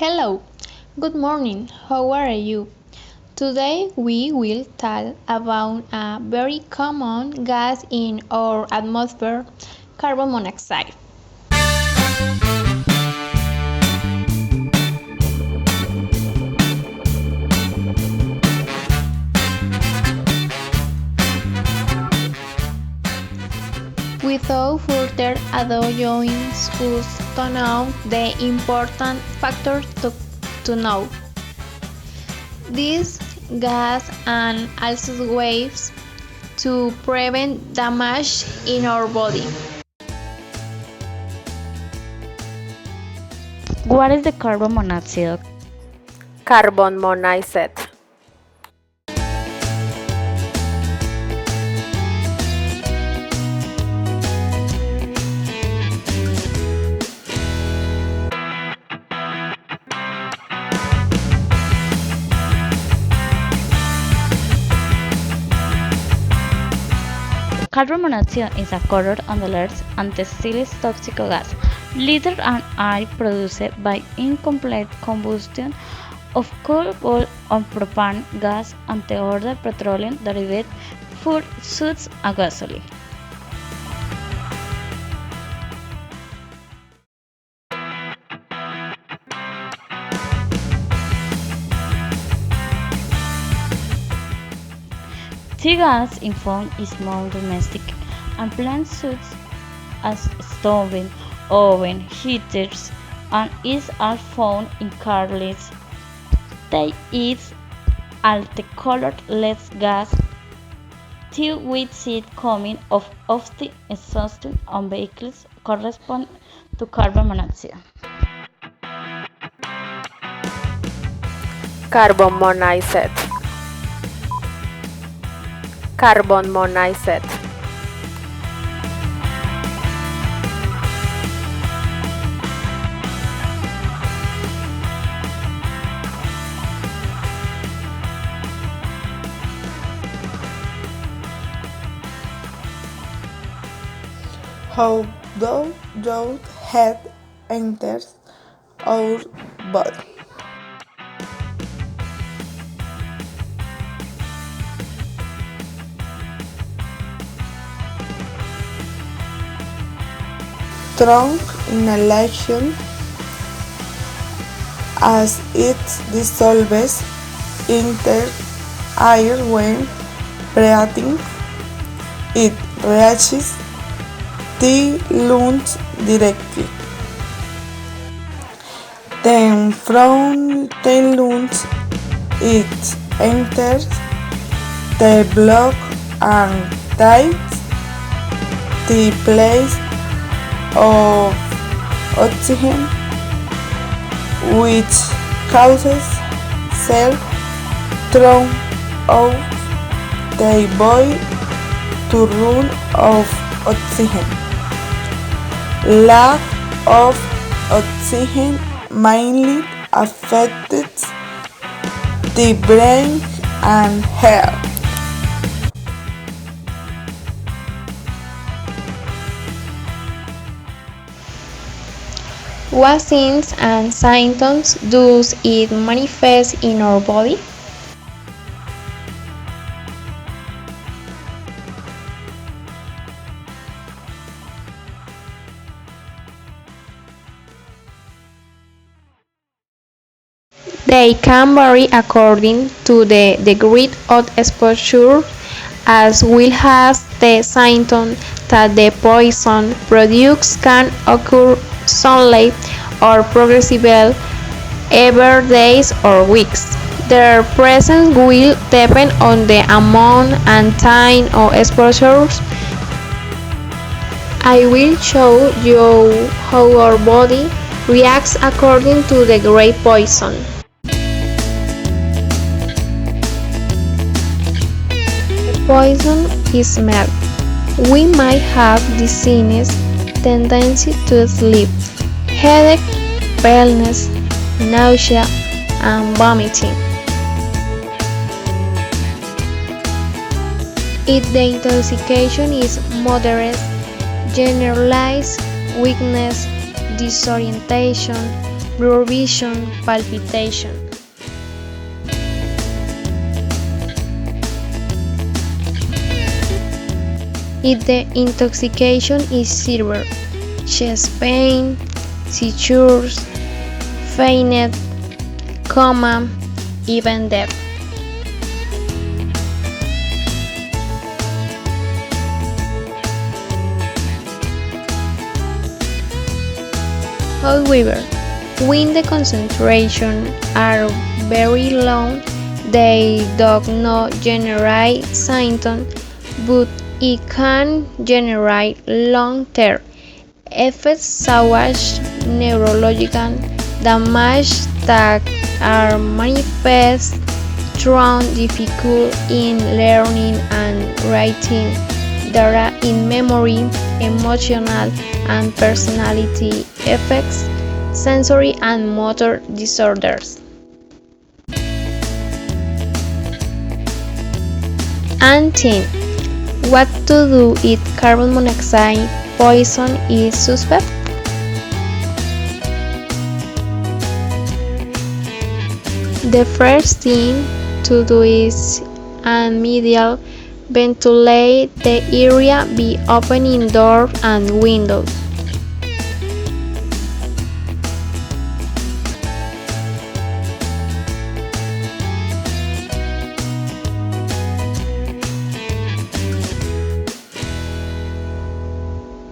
Hello, good morning. How are you? Today we will talk about a very common gas in our atmosphere, carbon monoxide. Without further ado, joins us to know the important factors to know. This gas and also waves to prevent damage in our body. What is the carbon monoxide? Carbon monoxide. Carbon monoxide is a color on the earth and still toxic gas, lighter and air produced by incomplete combustion of coal, oil, or propane gas and other petroleum derived fuels such as gasoline. The gas in food is more domestic and plant such as stoves, oven, heaters, and is all found in cars. They is colored less gas till we see it coming off of the exhaust on vehicles correspond to carbon monoxide. Carbon monoxide. Carbon monoxide. How does your head enters our body? Strong inhalation as it dissolves into air when breathing. It reaches the lungs directly. Then from the lungs it enters the blood and takes the place of oxygen, which causes cells throughout the body to run out of oxygen. Lack of oxygen mainly affects the brain and heart. What signs and symptoms does it manifest in our body? They can vary according to the degree of exposure, as well as the symptom that the poison produced can occur suddenly or progressively over days or weeks. Their presence will depend on the amount and time of exposures. I will show you how our body reacts according to the great poison. Poison is mild. We might have dizziness, tendency to sleep, headache, paleness, nausea, and vomiting. If the intoxication is moderate, generalized weakness, disorientation, blurred vision, palpitation. If the intoxication is severe, chest pain, seizures, fainted, coma, even death. However, when the concentrations are very low, they do not generate symptoms, but it can generate long-term effects such as neurological damage that are manifest through difficulty in learning and writing, data in memory, emotional and personality effects, sensory and motor disorders. And 10. What to do if carbon monoxide poison is suspect? The first thing to do is immediately ventilate the area by opening doors and windows.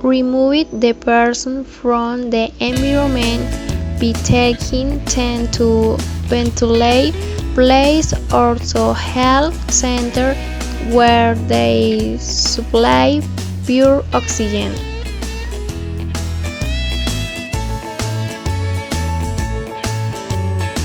Remove the person from the environment by taking them to ventilate place or to health center where they supply pure oxygen.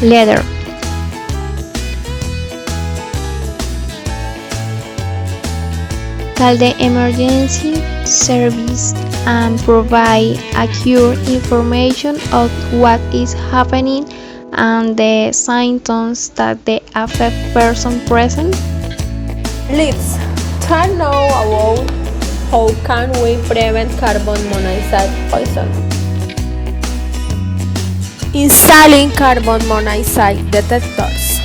Letter. Call the emergency service and provide accurate information of what is happening and the symptoms that the affected person present. Let's talk now about how can we prevent carbon monoxide poison. Installing carbon monoxide detectors.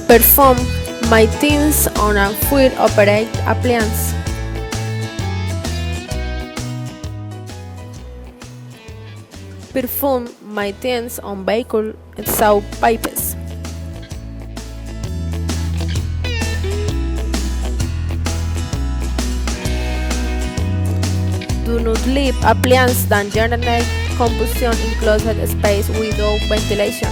Perform maintenance on a fully operated appliance. Perform maintenance on vehicle exhaust pipes. Do not leave appliances that generate combustion in closed space without ventilation.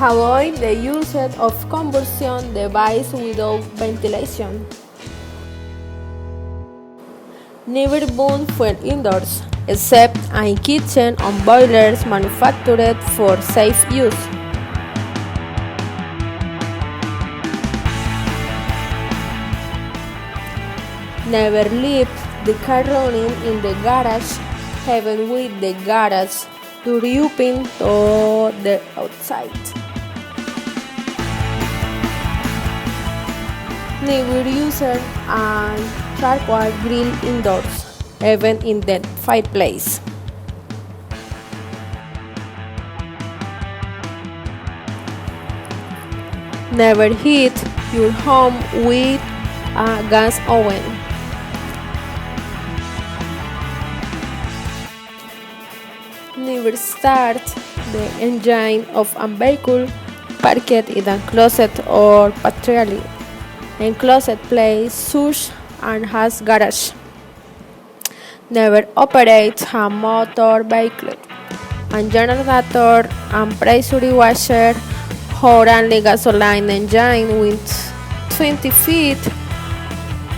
Avoid the use of combustion devices without ventilation. Never burn fuel indoors, except in kitchen or boilers manufactured for safe use. Never leave the car running in the garage, even with the garage door open to the outside. Never use a charcoal grill indoors, even in the fireplace. Never heat your home with a gas oven. Never start the engine of a vehicle parked in a closet or partially enclosed place such as garage. Never operate a motor vehicle, a generator, and pressure washer, or a gasoline engine with 20 feet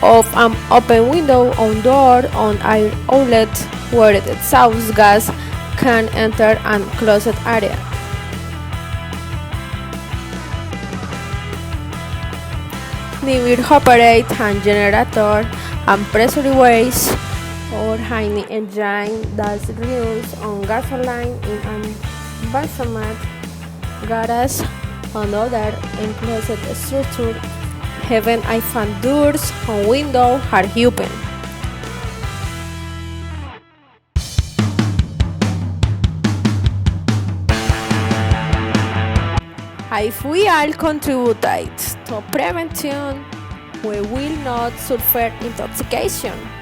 of an open window on door on air outlet where the exhaust gas can enter an closed area. Never operate a generator and pressure waste or any engine that runs on gasoline in an environment garage, and other enclosed structure, even if doors and windows are open. If we all contribute to prevention, we will not suffer intoxication.